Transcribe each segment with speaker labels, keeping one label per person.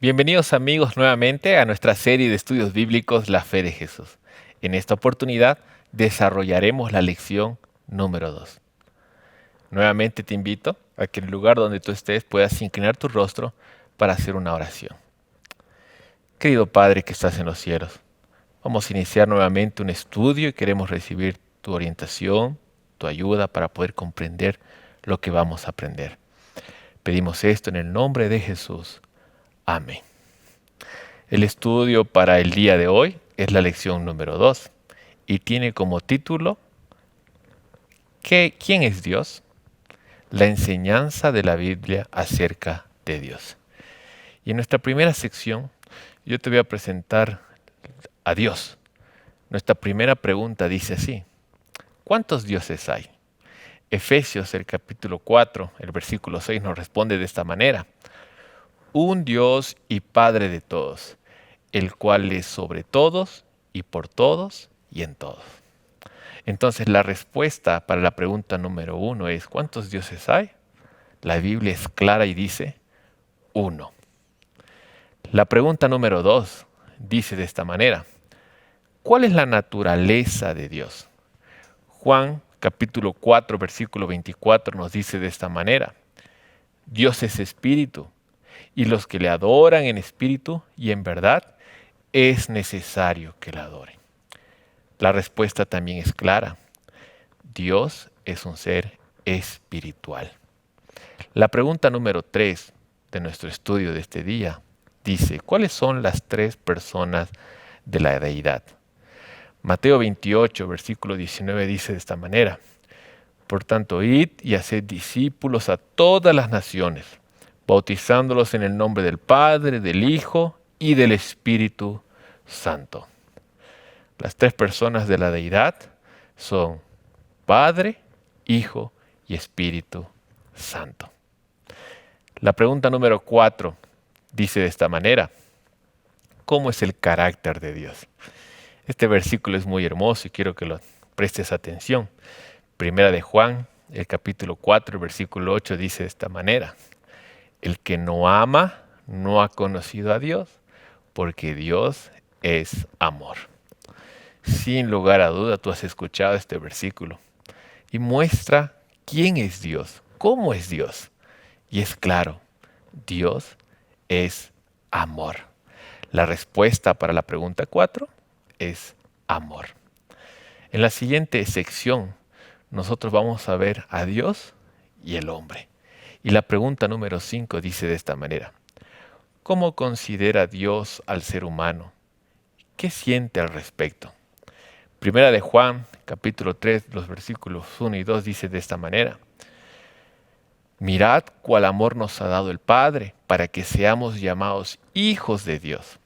Speaker 1: Bienvenidos amigos nuevamente a nuestra serie de estudios bíblicos La Fe de Jesús. En esta oportunidad desarrollaremos la lección número 2. Nuevamente te invito a que en el lugar donde tú estés puedas inclinar tu rostro para hacer una oración. Querido Padre que estás en los cielos, vamos a iniciar nuevamente un estudio y queremos recibir tu orientación, tu ayuda para poder comprender lo que vamos a aprender. Pedimos esto en el nombre de Jesús. Amén. El estudio para el día de hoy es la lección número 2 y tiene como título ¿Quién es Dios? La enseñanza de la Biblia acerca de Dios. Y en nuestra primera sección yo te voy a presentar a Dios. Nuestra primera pregunta dice así: ¿cuántos dioses hay? Efesios, el capítulo 4, el versículo 6 nos responde de esta manera: un Dios y Padre de todos, el cual es sobre todos y por todos y en todos. Entonces la respuesta para la pregunta número 1 es: ¿cuántos dioses hay? La Biblia es clara y dice: uno. La pregunta número 2 dice de esta manera: ¿cuál es la naturaleza de Dios? Juan capítulo 4 versículo 24 nos dice de esta manera: Dios es espíritu, y los que le adoran en espíritu y en verdad es necesario que le adoren. La respuesta también es clara: Dios es un ser espiritual. La pregunta número 3 de nuestro estudio de este día dice: ¿cuáles son las 3 personas de la deidad? Mateo 28, versículo 19 dice de esta manera: por tanto, id y haced discípulos a todas las naciones, bautizándolos en el nombre del Padre, del Hijo y del Espíritu Santo. Las 3 personas de la deidad son Padre, Hijo y Espíritu Santo. La pregunta número 4 dice de esta manera: ¿cómo es el carácter de Dios? Este versículo es muy hermoso y quiero que lo prestes atención. Primera de Juan, el capítulo 4, el versículo 8 dice de esta manera: el que no ama no ha conocido a Dios, porque Dios es amor. Sin lugar a duda tú has escuchado este versículo y muestra quién es Dios, cómo es Dios. Y es claro, Dios es amor. La respuesta para la pregunta 4 es amor. En la siguiente sección nosotros vamos a ver a Dios y el hombre. Y la pregunta número 5 dice de esta manera: ¿cómo considera Dios al ser humano? ¿Qué siente al respecto? Primera de Juan, capítulo 3, los versículos 1 y 2 dice de esta manera: mirad cuál amor nos ha dado el Padre para que seamos llamados hijos de Dios.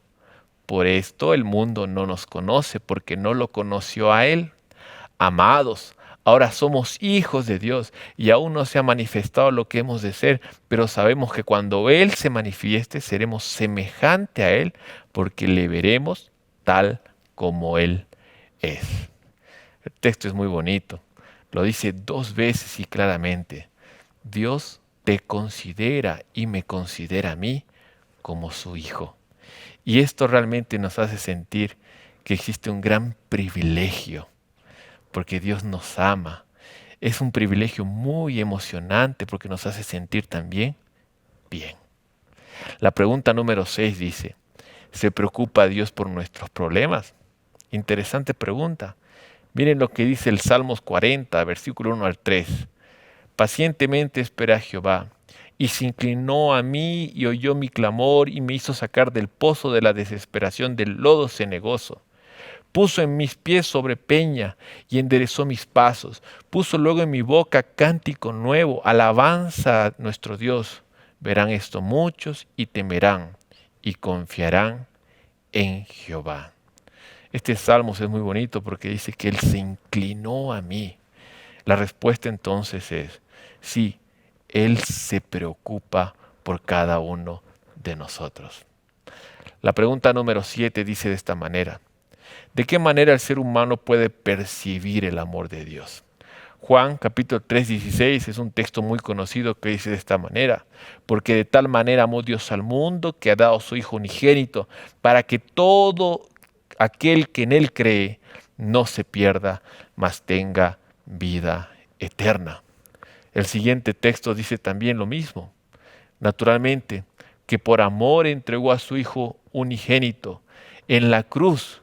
Speaker 1: Por esto el mundo no nos conoce porque no lo conoció a Él. Amados, ahora somos hijos de Dios y aún no se ha manifestado lo que hemos de ser, pero sabemos que cuando Él se manifieste seremos semejante a Él porque le veremos tal como Él es. El texto es muy bonito. Lo dice 2 veces y claramente. Dios te considera y me considera a mí como su hijo. Y esto realmente nos hace sentir que existe un gran privilegio, porque Dios nos ama. Es un privilegio muy emocionante porque nos hace sentir también bien. La pregunta número 6 dice: ¿se preocupa Dios por nuestros problemas? Interesante pregunta. Miren lo que dice el Salmos 40, versículo 1 al 3. Pacientemente esperé a Jehová, y se inclinó a mí y oyó mi clamor y me hizo sacar del pozo de la desesperación, del lodo cenagoso. Puso en mis pies sobre peña y enderezó mis pasos. Puso luego en mi boca cántico nuevo, alabanza a nuestro Dios. Verán esto muchos y temerán y confiarán en Jehová. Este salmo es muy bonito porque dice que Él se inclinó a mí. La respuesta entonces es: sí, Él se preocupa por cada uno de nosotros. La pregunta número 7 dice de esta manera: ¿de qué manera el ser humano puede percibir el amor de Dios? Juan capítulo 3:16 es un texto muy conocido que dice de esta manera: porque de tal manera amó Dios al mundo que ha dado a su Hijo unigénito, para que todo aquel que en Él cree no se pierda, mas tenga vida eterna. El siguiente texto dice también lo mismo. Naturalmente, que por amor entregó a su Hijo unigénito en la cruz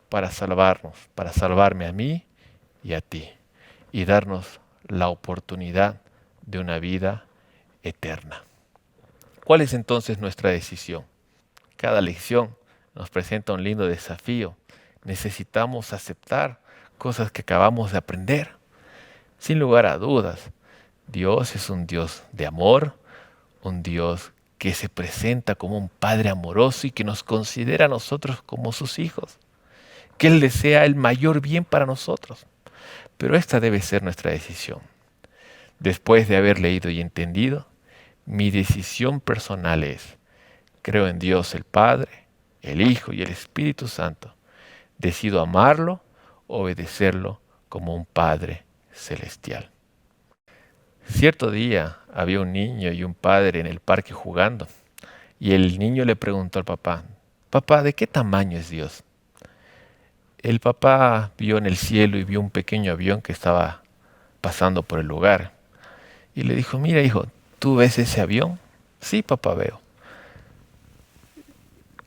Speaker 1: para salvarnos, para salvarme a mí y a ti, y darnos la oportunidad de una vida eterna. ¿Cuál es entonces nuestra decisión? Cada lección nos presenta un lindo desafío. Necesitamos aceptar cosas que acabamos de aprender. Sin lugar a dudas, Dios es un Dios de amor, un Dios que se presenta como un Padre amoroso y que nos considera a nosotros como sus hijos, que Él desea el mayor bien para nosotros. Pero esta debe ser nuestra decisión. Después de haber leído y entendido, mi decisión personal es: creo en Dios el Padre, el Hijo y el Espíritu Santo. Decido amarlo, obedecerlo como un Padre celestial. Cierto día había un niño y un padre en el parque jugando, y el niño le preguntó al papá: «Papá, ¿de qué tamaño es Dios?». El papá vio en el cielo y vio un pequeño avión que estaba pasando por el lugar, y le dijo: «Mira, hijo, ¿tú ves ese avión?». «Sí, papá, veo».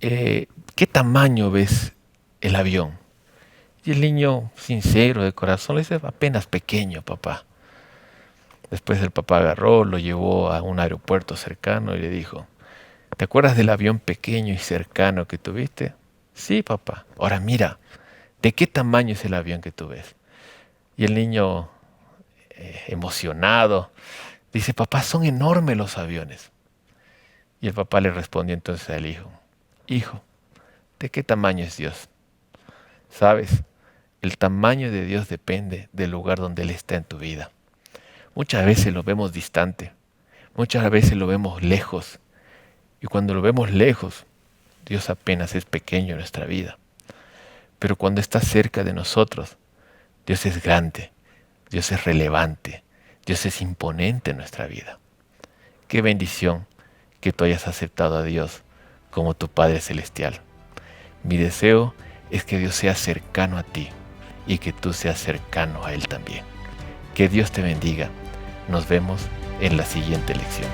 Speaker 1: «¿Qué tamaño ves el avión?». Y el niño, sincero de corazón, le dice: «Apenas pequeño, papá». Después el papá agarró, lo llevó a un aeropuerto cercano y le dijo: «¿Te acuerdas del avión pequeño y cercano que tuviste?». «Sí, papá». «Ahora mira, ¿de qué tamaño es el avión que tú ves?». Y el niño, emocionado, dice: «Papá, son enormes los aviones». Y el papá le respondió entonces al hijo: «Hijo, ¿de qué tamaño es Dios?». ¿Sabes? El tamaño de Dios depende del lugar donde Él está en tu vida. Muchas veces lo vemos distante, muchas veces lo vemos lejos. Y cuando lo vemos lejos, Dios apenas es pequeño en nuestra vida. Pero cuando está cerca de nosotros, Dios es grande, Dios es relevante, Dios es imponente en nuestra vida. Qué bendición que tú hayas aceptado a Dios como tu Padre Celestial. Mi deseo es que Dios sea cercano a ti y que tú seas cercano a Él también. Que Dios te bendiga. Nos vemos en la siguiente lección.